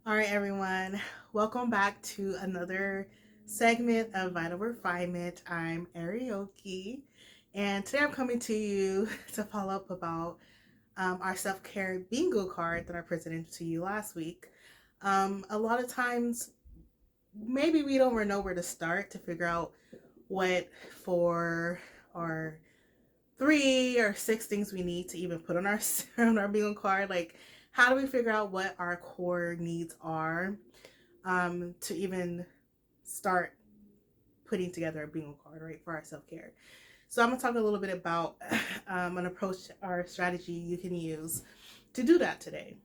All right, everyone. Welcome back to another segment of Vital Refinement. I'm Arioki, and today I'm coming to you to follow up about our self care bingo card that I presented to you last week. A lot of times, maybe we don't know where to start to figure out what for our 3 or 6 things we need to even put on our on our bingo card. Like, how do we figure out what our core needs are to even start putting together a bingo card, right, for our self care? So I'm gonna talk a little bit about an approach or strategy you can use to do that today.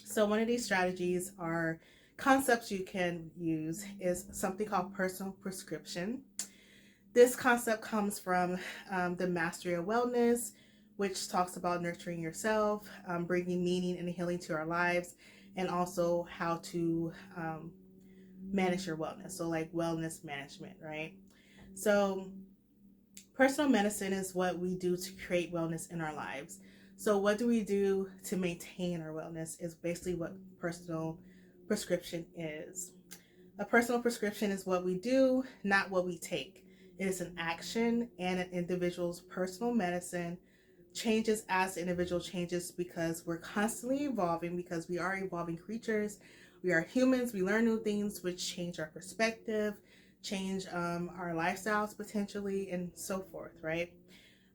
So one of these strategies or concepts you can use is something called personal prescription. This concept comes from the Mastery of Wellness, which talks about nurturing yourself, bringing meaning and healing to our lives, and also how to manage your wellness. So, like wellness management, right? So, personal medicine is what we do to create wellness in our lives. So, what do we do to maintain our wellness is basically what personal prescription is. A personal prescription is what we do, not what we take. It is an action, and an individual's personal medicine changes as the individual changes because we're constantly evolving, because we are evolving creatures. We are humans. We learn new things, which change our perspective, change our lifestyles potentially, and so forth, right?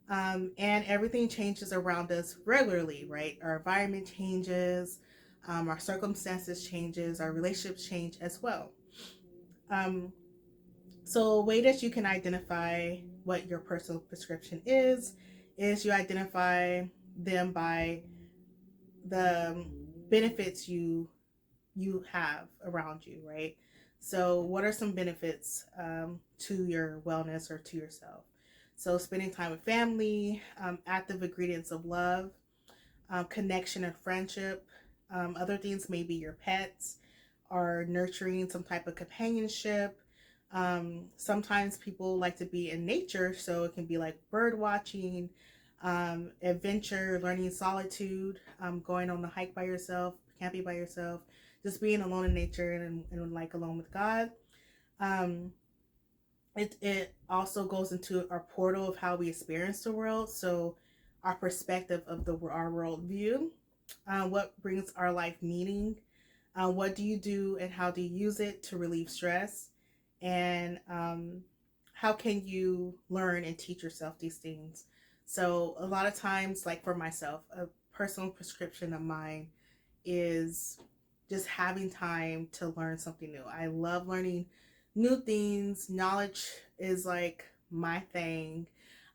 And everything changes around us regularly, right? Our environment changes, our circumstances changes, our relationships change as well. Um, so a way that you can identify what your personal prescription is you identify them by the benefits you have around you, right? So what are some benefits to your wellness or to yourself? So spending time with family, active ingredients of love, connection and friendship. Other things may be your pets or nurturing some type of companionship. Sometimes people like to be in nature, so it can be like bird watching, adventure, learning solitude, going on a hike by yourself, camping by yourself, just being alone in nature and like alone with God. Um, it also goes into our portal of how we experience the world. So our perspective of our worldview, what brings our life meaning, what do you do and how do you use it to relieve stress, and how can you learn and teach yourself these things. So a lot of times, like for myself, a personal prescription of mine is just having time to learn something new. I love learning new things. Knowledge is like my thing.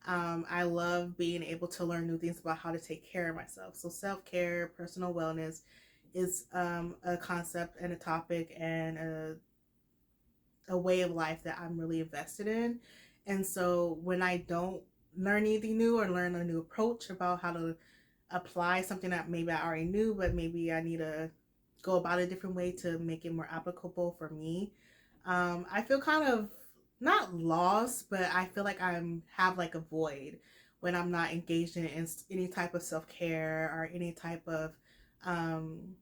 I love being able to learn new things about how to take care of myself. So self care, personal wellness is a concept and a topic and a way of life that I'm really invested in. And so when I don't learn anything new or learn a new approach about how to apply something that maybe I already knew, but maybe I need to go about a different way to make it more applicable for me, I feel kind of not lost, but I feel like I'm have like a void when I'm not engaged in any type of self care or any type of um,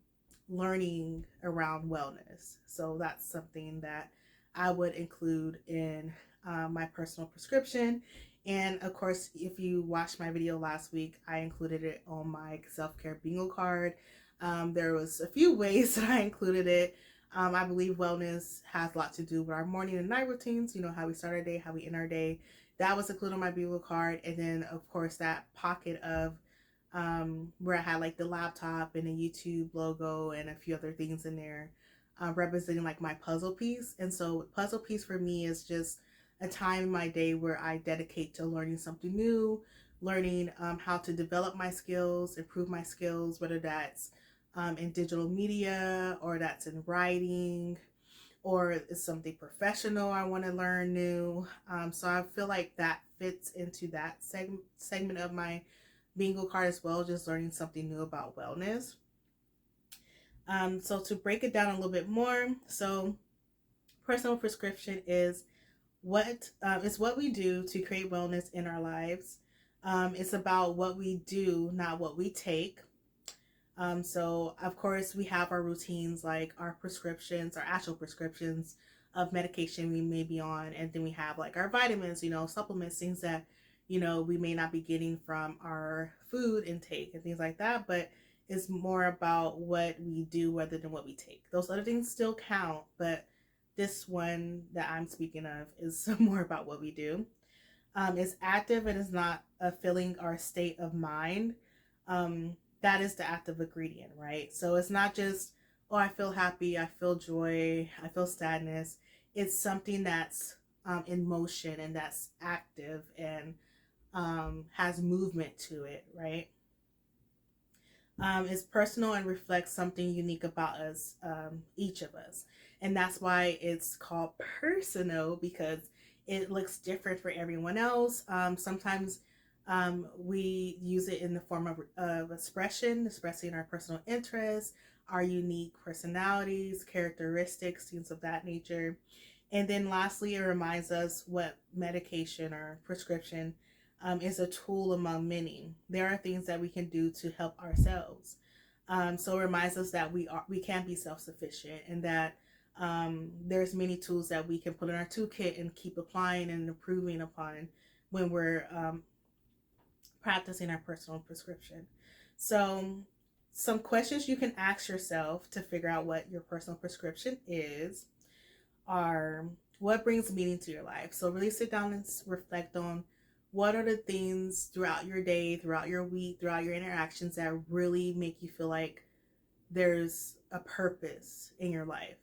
learning around wellness. So that's something that I would include in my personal prescription. And of course, if you watched my video last week, I included it on my self care bingo card. There was a few ways that I included it. I believe wellness has a lot to do with our morning and night routines. You know, how we start our day, how we end our day. That was included on my bingo card. And then, of course, that pocket of where I had like the laptop and a YouTube logo and a few other things in there, representing like my puzzle piece. And so, puzzle piece for me is just a time in my day where I dedicate to learning something new, learning how to develop my skills, improve my skills, whether that's in digital media or that's in writing or it's something professional I want to learn new. So I feel like that fits into that segment of my bingo card as well, just learning something new about wellness. So to break it down a little bit more, so personal prescription is what we do to create wellness in our lives. It's about what we do, not what we take. So of course we have our routines, like our prescriptions, our actual prescriptions of medication we may be on, and then we have like our vitamins, supplements, things that we may not be getting from our food intake and things like that. But it's more about what we do rather than what we take. Those other things still count, but this one that I'm speaking of is more about what we do. Is active and is not a feeling or a state of mind. That is the active ingredient, right? So it's not just, oh, I feel happy, I feel joy, I feel sadness. It's something that's in motion and that's active and has movement to it, right? Is personal and reflects something unique about us, each of us. And that's why it's called personal, because it looks different for everyone else. Sometimes we use it in the form of expression, expressing our personal interests, our unique personalities, characteristics, things of that nature. And then lastly, it reminds us what medication or prescription is a tool among many. There are things that we can do to help ourselves. So it reminds us that we can be self-sufficient, and that there's many tools that we can put in our toolkit and keep applying and improving upon when we're practicing our personal prescription. So some questions you can ask yourself to figure out what your personal prescription is are: what brings meaning to your life? So really sit down and reflect on what are the things throughout your day, throughout your week, throughout your interactions that really make you feel like there's a purpose in your life.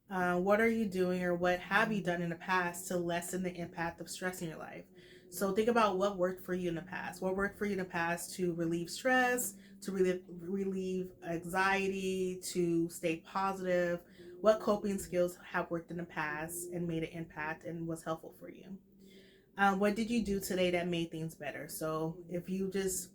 What are you doing, or what have you done in the past to lessen the impact of stress in your life? So think about what worked for you in the past. What worked for you in the past to relieve stress, to relieve anxiety, to stay positive? What coping skills have worked in the past and made an impact and was helpful for you? What did you do today that made things better? So if you just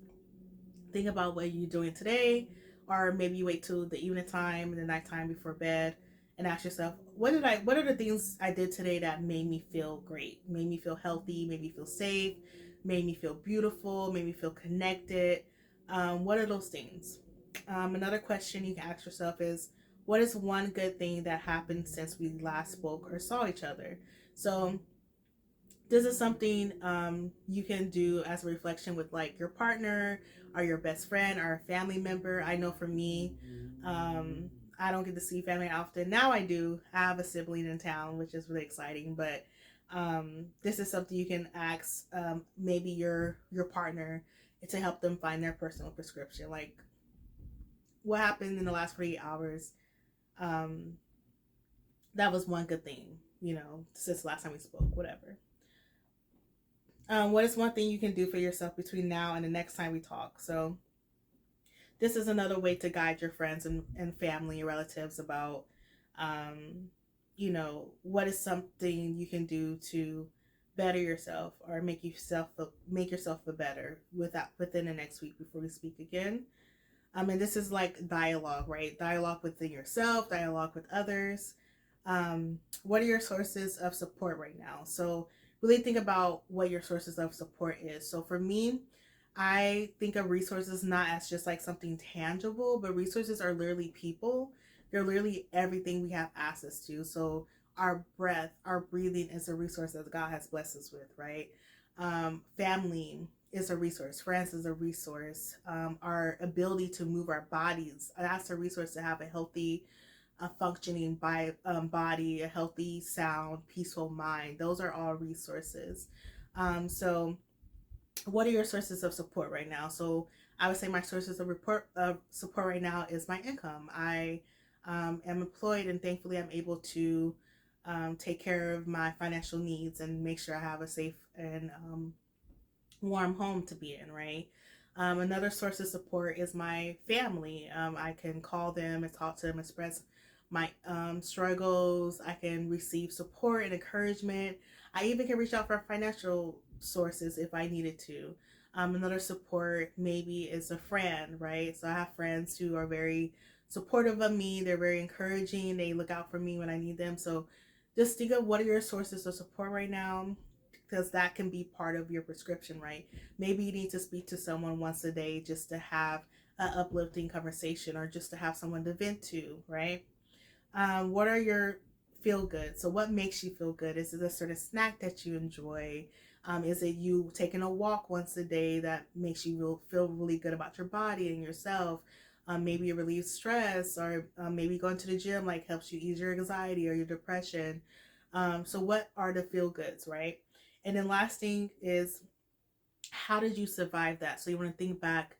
think about what you're doing today, or maybe you wait till the evening time and the nighttime before bed and ask yourself, what are the things I did today that made me feel great, made me feel healthy, made me feel safe, made me feel beautiful, made me feel connected? What are those things? Another question you can ask yourself is, what is one good thing that happened since we last spoke or saw each other? So this is something you can do as a reflection with like your partner or your best friend or a family member. I know for me, I don't get to see family often. Now I do. I have a sibling in town, which is really exciting. But this is something you can ask maybe your partner to help them find their personal prescription. Like, what happened in the last 48 hours? Um, that was one good thing, since last time we spoke, whatever. What is one thing you can do for yourself between now and the next time we talk? So this is another way to guide your friends and family, relatives about, what is something you can do to better yourself or make yourself feel better within the next week before we speak again. And this is like dialogue, right? Dialogue within yourself, dialogue with others. What are your sources of support right now? So really think about what your sources of support is. So for me, I think of resources not as just like something tangible, but resources are literally people. They're literally everything we have access to. So our breath, our breathing is a resource that God has blessed us with, right? Family is a resource. Friends is a resource. Our ability to move our bodies, that's a resource to have a healthy, a functioning body, a healthy, sound, peaceful mind. Those are all resources. So what are your sources of support right now? So I would say my sources of support right now is my income. I am employed, and thankfully I'm able to take care of my financial needs and make sure I have a safe and warm home to be in, right? Another source of support is my family. I can call them and talk to them, express my struggles. I can receive support and encouragement. I even can reach out for financial sources if I needed to. Another support maybe is a friend, right? So I have friends who are very supportive of me. They're very encouraging. They look out for me when I need them. So just think of what are your sources of support right now, because that can be part of your prescription, right? Maybe you need to speak to someone once a day just to have an uplifting conversation or just to have someone to vent to, right? What are your feel good? So what makes you feel good? Is it a certain snack that you enjoy? Is it you taking a walk once a day that makes you feel really good about your body and yourself? Maybe it relieves stress, or maybe going to the gym like helps you ease your anxiety or your depression. So what are the feel goods, right? And then last thing is, how did you survive that? So you want to think back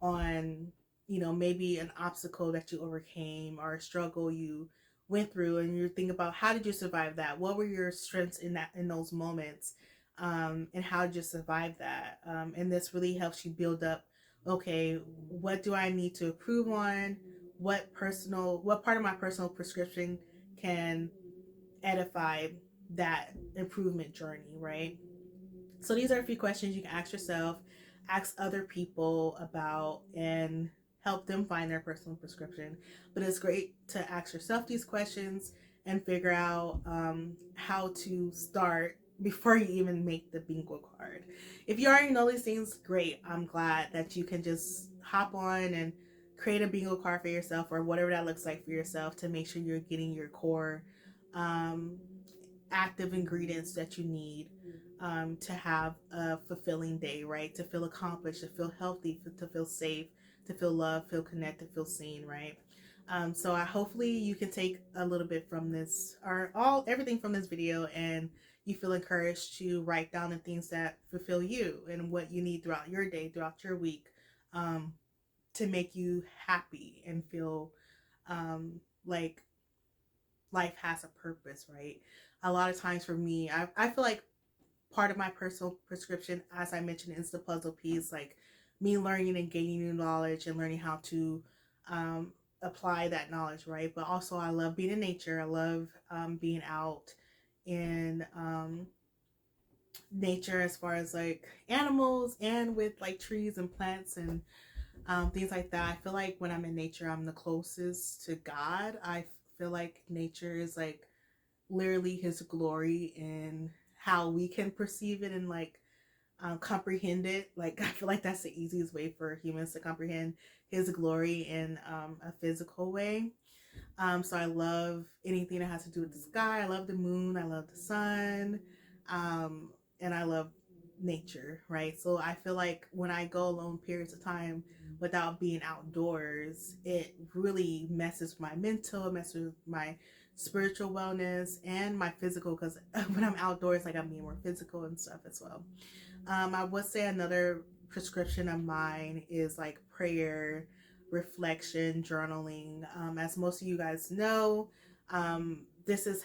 on, maybe an obstacle that you overcame or a struggle you went through, and you think about how did you survive that? What were your strengths in those moments, and how did you survive that? And this really helps you build up. Okay, what do I need to improve on? What part of my personal prescription can edify that improvement journey, right? So these are a few questions you can ask yourself, ask other people about, and help them find their personal prescription. But it's great to ask yourself these questions and figure out how to start before you even make the bingo card. If you already know these things, great. I'm glad that you can just hop on and create a bingo card for yourself, or whatever that looks like for yourself, to make sure you're getting your core um, active ingredients that you need to have a fulfilling day, right? To feel accomplished, to feel healthy, to feel safe, to feel loved, feel connected, feel seen, right? So I hopefully you can take a little bit from this, or everything from this video, and you feel encouraged to write down the things that fulfill you and what you need throughout your day, throughout your week, um, to make you happy and feel like life has a purpose, right? A lot of times for me, I feel like part of my personal prescription, as I mentioned, is the puzzle piece, like me learning and gaining new knowledge and learning how to um, apply that knowledge, right? But also, I love being in nature. I love being out in nature, as far as like animals and with like trees and plants and things like that. I feel like when I'm in nature, I'm the closest to God. I feel like nature is like literally His glory, and how we can perceive it and like comprehend it. Like I feel like that's the easiest way for humans to comprehend His glory in a physical way. So I love anything that has to do with the sky. I love the moon. I love the sun, and I love nature. Right. So I feel like when I go alone periods of time without being outdoors, it really messes with my mental, it messes with my spiritual wellness and my physical. Because when I'm outdoors, like I'm being more physical and stuff as well. I would say another prescription of mine is like prayer, reflection, journaling. As most of you guys know, this is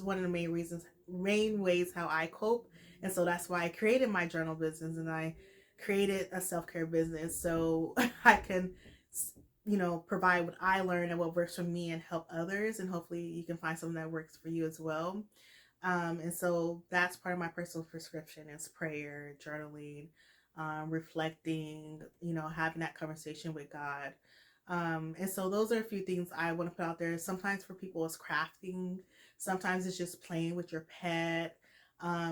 one of the main ways how I cope. And so that's why I created my journal business, and I created a self-care business, so I can, provide what I learned and what works for me and help others. And hopefully you can find something that works for you as well. And so that's part of my personal prescription is prayer, journaling, reflecting, having that conversation with God. And so those are a few things I want to put out there. Sometimes for people it's crafting. Sometimes it's just playing with your pet.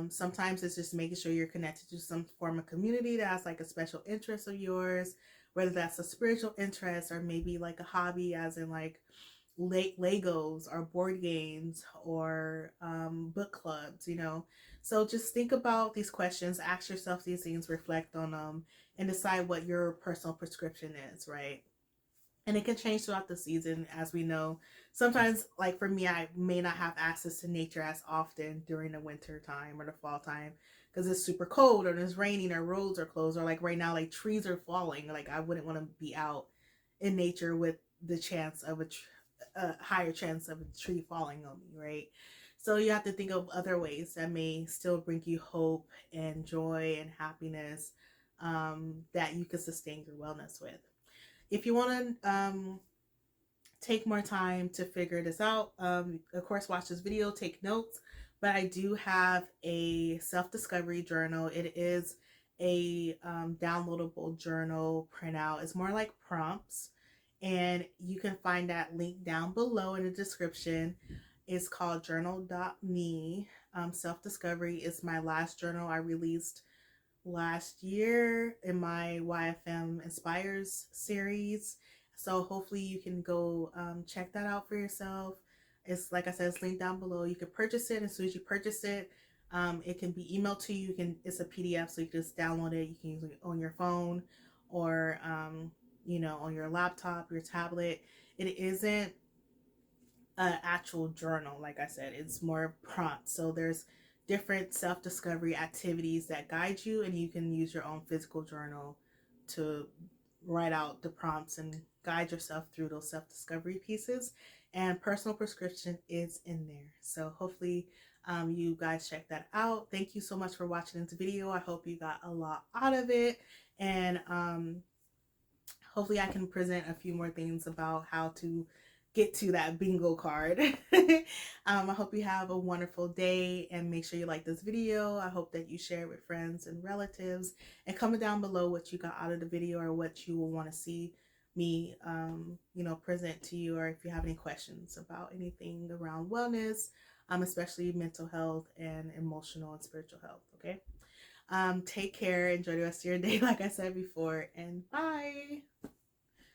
Sometimes it's just making sure you're connected to some form of community that has like a special interest of yours, whether that's a spiritual interest or maybe like a hobby, as in like Legos or board games or book clubs. So just think about these questions, ask yourself these things, reflect on them, and decide what your personal prescription is, right? And it can change throughout the season, as we know. Sometimes, like for me, I may not have access to nature as often during the winter time or the fall time because it's super cold or it's raining or roads are closed, or like right now, like trees are falling. Like I wouldn't want to be out in nature with the chance of a higher chance of a tree falling on me, right? So you have to think of other ways that may still bring you hope and joy and happiness, that you can sustain your wellness with. If you want to take more time to figure this out, of course, watch this video, take notes. But I do have a self-discovery journal. It is a downloadable journal printout. It's more like prompts. And you can find that link down below in the description. It's called journal.me. Self-discovery is my last journal I released last year in my YFM Inspires series. So hopefully you can go check that out for yourself. It's like I said, it's linked down below. You can purchase it. As soon as you purchase it, it can be emailed to you. It's a PDF, so you can just download it. You can use it on your phone or on your laptop, your tablet. It isn't an actual journal. Like I said, it's more prompt. So there's different self-discovery activities that guide you, and you can use your own physical journal to write out the prompts and guide yourself through those self-discovery pieces. And personal prescription is in there, so hopefully you guys check that out. Thank you so much for watching this video. I hope you got a lot out of it, and hopefully I can present a few more things about how to get to that bingo card. I hope you have a wonderful day, and make sure you like this video. I hope that you share it with friends and relatives, and comment down below what you got out of the video or what you will want to see me present to you, or if you have any questions about anything around wellness, especially mental health and emotional and spiritual health. Okay, take care, enjoy the rest of your day like I said before, and bye.